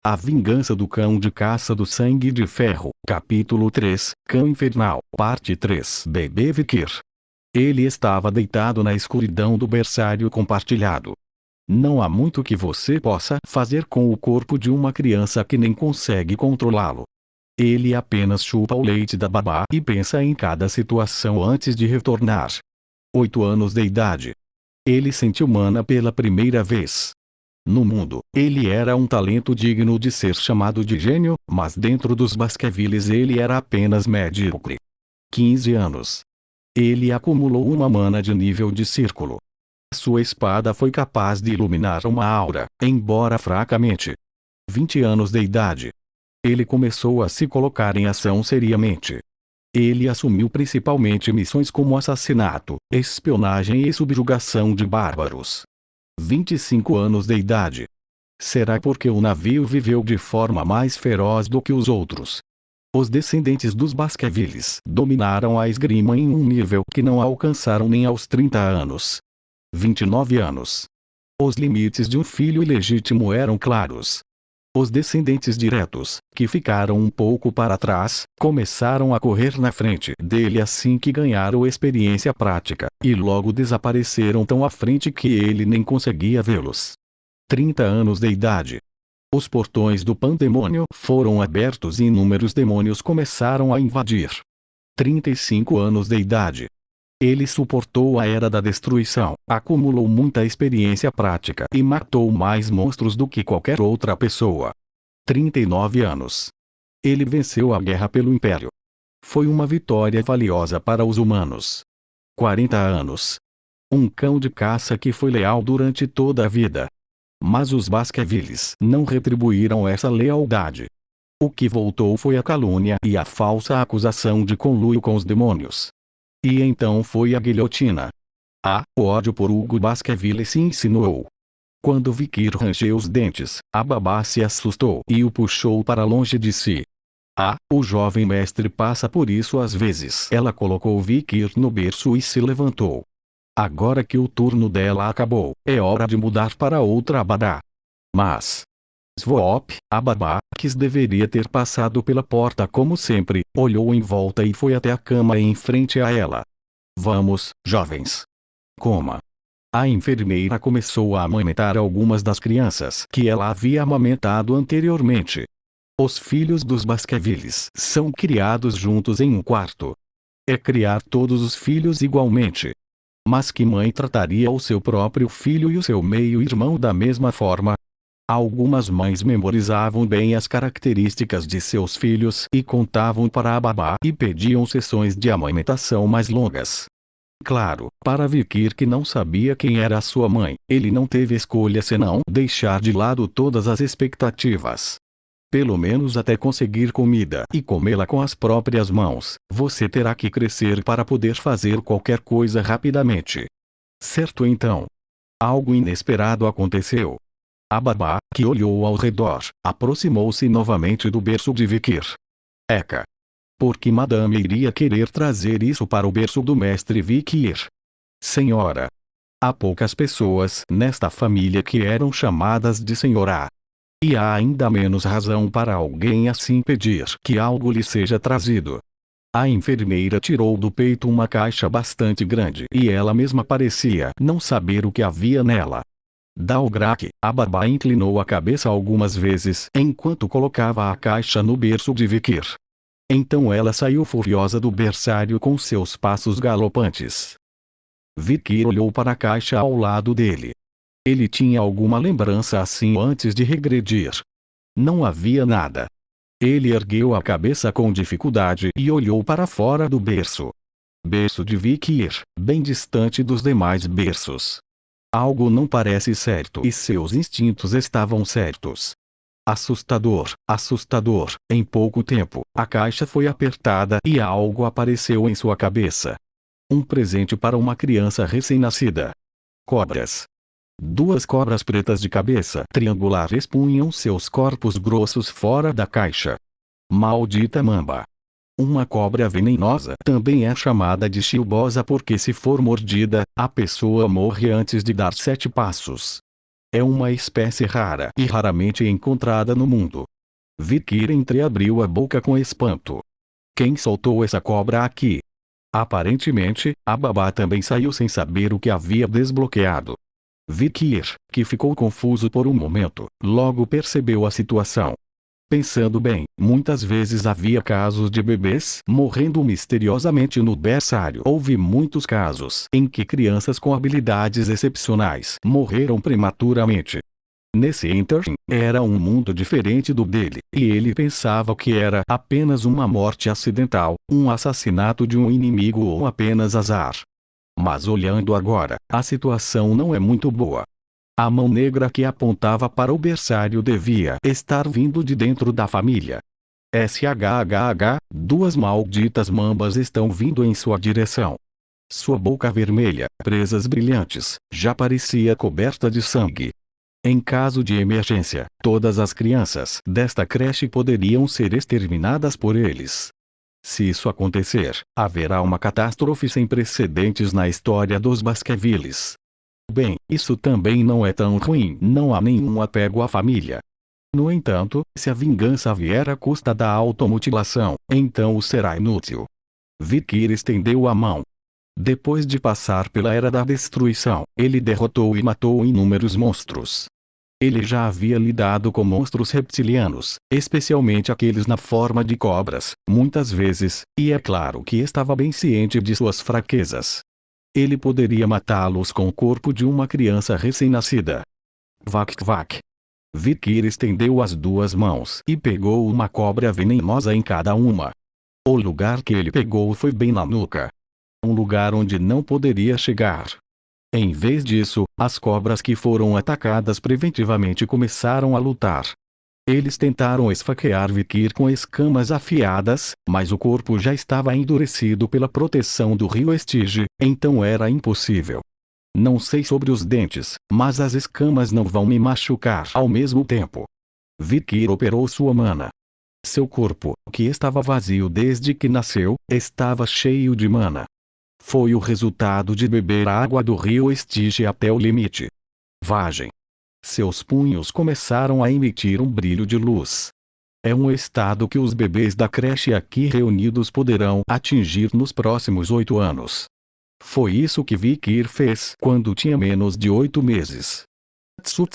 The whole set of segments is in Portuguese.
A Vingança do Cão de Caça do Sangue de Ferro, Capítulo 3, Cão Infernal, Parte 3. Bebê Vikir. Ele estava deitado na escuridão do berçário compartilhado. Não há muito que você possa fazer com o corpo de uma criança que nem consegue controlá-lo. Ele apenas chupa o leite da babá e pensa em cada situação antes de retornar. 8 anos de idade. Ele sentiu mana pela primeira vez. No mundo, ele era um talento digno de ser chamado de gênio, mas dentro dos Baskervilles ele era apenas medíocre. 15 anos. Ele acumulou uma mana de nível de círculo. Sua espada foi capaz de iluminar uma aura, embora fracamente. 20 anos de idade. Ele começou a se colocar em ação seriamente. Ele assumiu principalmente missões como assassinato, espionagem e subjugação de bárbaros. 25 anos de idade. Será porque o navio viveu de forma mais feroz do que os outros? Os descendentes dos Baskervilles dominaram a esgrima em um nível que não alcançaram nem aos 30 anos. 29 anos. Os limites de um filho ilegítimo eram claros. Os descendentes diretos, que ficaram um pouco para trás, começaram a correr na frente dele assim que ganharam experiência prática, e logo desapareceram tão à frente que ele nem conseguia vê-los. 30 anos de idade. Os portões do pandemônio foram abertos e inúmeros demônios começaram a invadir. 35 anos de idade. Ele suportou a Era da Destruição, acumulou muita experiência prática e matou mais monstros do que qualquer outra pessoa. 39 anos. Ele venceu a guerra pelo Império. Foi uma vitória valiosa para os humanos. 40 anos. Um cão de caça que foi leal durante toda a vida. Mas os Baskervilles não retribuíram essa lealdade. O que voltou foi a calúnia e a falsa acusação de conluio com os demônios. E então foi a guilhotina. O ódio por Hugo Baskerville se insinuou. Quando Vikir rangeu os dentes, a babá se assustou e o puxou para longe de si. O jovem mestre passa por isso às vezes. Ela colocou Vikir no berço e se levantou. Agora que o turno dela acabou, é hora de mudar para outra babá. Mas Svoop, a babá, que deveria ter passado pela porta como sempre, olhou em volta e foi até a cama em frente a ela. Vamos, jovens. Coma. A enfermeira começou a amamentar algumas das crianças que ela havia amamentado anteriormente. Os filhos dos Baskervilles são criados juntos em um quarto. É criar todos os filhos igualmente. Mas que mãe trataria o seu próprio filho e o seu meio-irmão da mesma forma? Algumas mães memorizavam bem as características de seus filhos e contavam para a babá e pediam sessões de amamentação mais longas. Claro, para Vikir, que não sabia quem era a sua mãe, ele não teve escolha senão deixar de lado todas as expectativas. Pelo menos até conseguir comida e comê-la com as próprias mãos, você terá que crescer para poder fazer qualquer coisa rapidamente. Certo então? Algo inesperado aconteceu. A babá, que olhou ao redor, aproximou-se novamente do berço de Vikir. Eca! Por que Madame iria querer trazer isso para o berço do mestre Vikir? Senhora! Há poucas pessoas nesta família que eram chamadas de senhora. E há ainda menos razão para alguém assim pedir que algo lhe seja trazido. A enfermeira tirou do peito uma caixa bastante grande e ela mesma parecia não saber o que havia nela. Dalgrak, a babá inclinou a cabeça algumas vezes enquanto colocava a caixa no berço de Vikir. Então ela saiu furiosa do berçário com seus passos galopantes. Vikir olhou para a caixa ao lado dele. Ele tinha alguma lembrança assim antes de regredir. Não havia nada. Ele ergueu a cabeça com dificuldade e olhou para fora do berço. Berço de Vikir, bem distante dos demais berços. Algo não parece certo e seus instintos estavam certos. Assustador, assustador. Em pouco tempo, a caixa foi apertada e algo apareceu em sua cabeça. Um presente para uma criança recém-nascida. Cobras. 2 cobras pretas de cabeça triangular expunham seus corpos grossos fora da caixa. Maldita mamba. Uma cobra venenosa também é chamada de chilbosa porque se for mordida, a pessoa morre antes de dar 7 passos. É uma espécie rara e raramente encontrada no mundo. Vikir entreabriu a boca com espanto. Quem soltou essa cobra aqui? Aparentemente, a babá também saiu sem saber o que havia desbloqueado. Vikir, que ficou confuso por um momento, logo percebeu a situação. Pensando bem, muitas vezes havia casos de bebês morrendo misteriosamente no berçário. Houve muitos casos em que crianças com habilidades excepcionais morreram prematuramente. Nesse ínterim, era um mundo diferente do dele, e ele pensava que era apenas uma morte acidental, um assassinato de um inimigo ou apenas azar. Mas olhando agora, a situação não é muito boa. A mão negra que apontava para o berçário devia estar vindo de dentro da família. SHHH, duas malditas mambas estão vindo em sua direção. Sua boca vermelha, presas brilhantes, já parecia coberta de sangue. Em caso de emergência, todas as crianças desta creche poderiam ser exterminadas por eles. Se isso acontecer, haverá uma catástrofe sem precedentes na história dos Baskervilles. Bem, isso também não é tão ruim, não há nenhum apego à família. No entanto, se a vingança vier à custa da automutilação, então o será inútil. Vikir estendeu a mão. Depois de passar pela Era da Destruição, ele derrotou e matou inúmeros monstros. Ele já havia lidado com monstros reptilianos, especialmente aqueles na forma de cobras, muitas vezes, e é claro que estava bem ciente de suas fraquezas. Ele poderia matá-los com o corpo de uma criança recém-nascida. Vac-vac. Vikir estendeu as duas mãos e pegou uma cobra venenosa em cada uma. O lugar que ele pegou foi bem na nuca. Um lugar onde não poderia chegar. Em vez disso, as cobras que foram atacadas preventivamente começaram a lutar. Eles tentaram esfaquear Vikir com escamas afiadas, mas o corpo já estava endurecido pela proteção do rio Estige, então era impossível. Não sei sobre os dentes, mas as escamas não vão me machucar ao mesmo tempo. Vikir operou sua mana. Seu corpo, que estava vazio desde que nasceu, estava cheio de mana. Foi o resultado de beber a água do rio Estige até o limite. Vagem. Seus punhos começaram a emitir um brilho de luz. É um estado que os bebês da creche aqui reunidos poderão atingir nos próximos 8 anos. Foi isso que Vikir fez quando tinha menos de 8 meses. Tsu.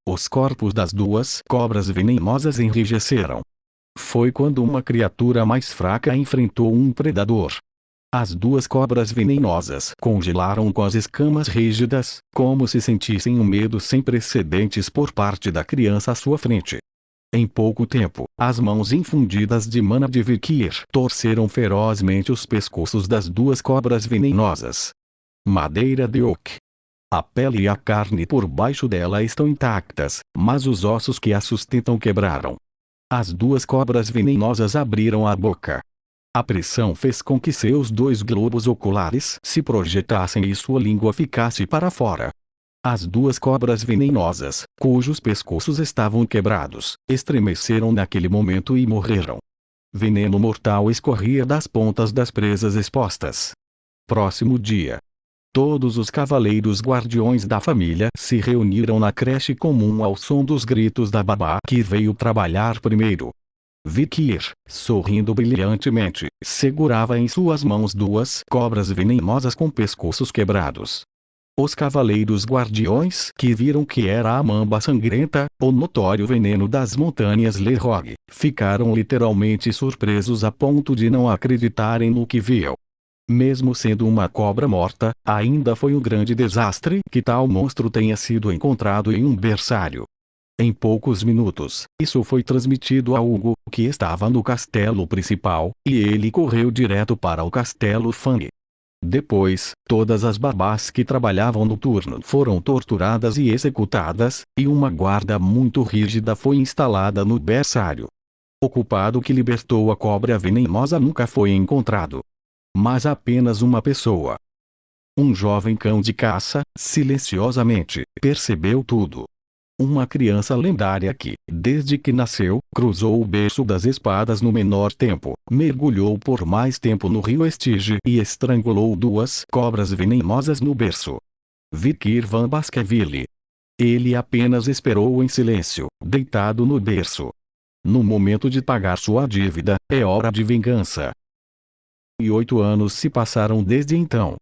Os corpos das duas cobras venenosas enrijeceram. Foi quando uma criatura mais fraca enfrentou um predador. As duas cobras venenosas congelaram com as escamas rígidas, como se sentissem um medo sem precedentes por parte da criança à sua frente. Em pouco tempo, as mãos infundidas de mana de Vikir torceram ferozmente os pescoços das duas cobras venenosas. Madeira de oak. A pele e a carne por baixo dela estão intactas, mas os ossos que a sustentam quebraram. As duas cobras venenosas abriram a boca. A pressão fez com que seus 2 globos oculares se projetassem e sua língua ficasse para fora. As duas cobras venenosas, cujos pescoços estavam quebrados, estremeceram naquele momento e morreram. Veneno mortal escorria das pontas das presas expostas. Próximo dia. Todos os cavaleiros guardiões da família se reuniram na creche comum ao som dos gritos da babá que veio trabalhar primeiro. Vikir, sorrindo brilhantemente, segurava em suas mãos 2 cobras venenosas com pescoços quebrados. Os cavaleiros guardiões que viram que era a mamba sangrenta, o notório veneno das montanhas Lerog, ficaram literalmente surpresos a ponto de não acreditarem no que viam. Mesmo sendo uma cobra morta, ainda foi um grande desastre que tal monstro tenha sido encontrado em um berçário. Em poucos minutos, isso foi transmitido a Hugo, que estava no castelo principal, e ele correu direto para o castelo Fang. Depois, todas as babás que trabalhavam no turno foram torturadas e executadas, e uma guarda muito rígida foi instalada no berçário. O culpado que libertou a cobra venenosa nunca foi encontrado. Mas apenas uma pessoa. Um jovem cão de caça, silenciosamente, percebeu tudo. Uma criança lendária que, desde que nasceu, cruzou o berço das espadas no menor tempo, mergulhou por mais tempo no rio Estige e estrangulou 2 cobras venenosas no berço. Vikir Van Baskerville. Ele apenas esperou em silêncio, deitado no berço. No momento de pagar sua dívida, é hora de vingança. E 8 anos se passaram desde então.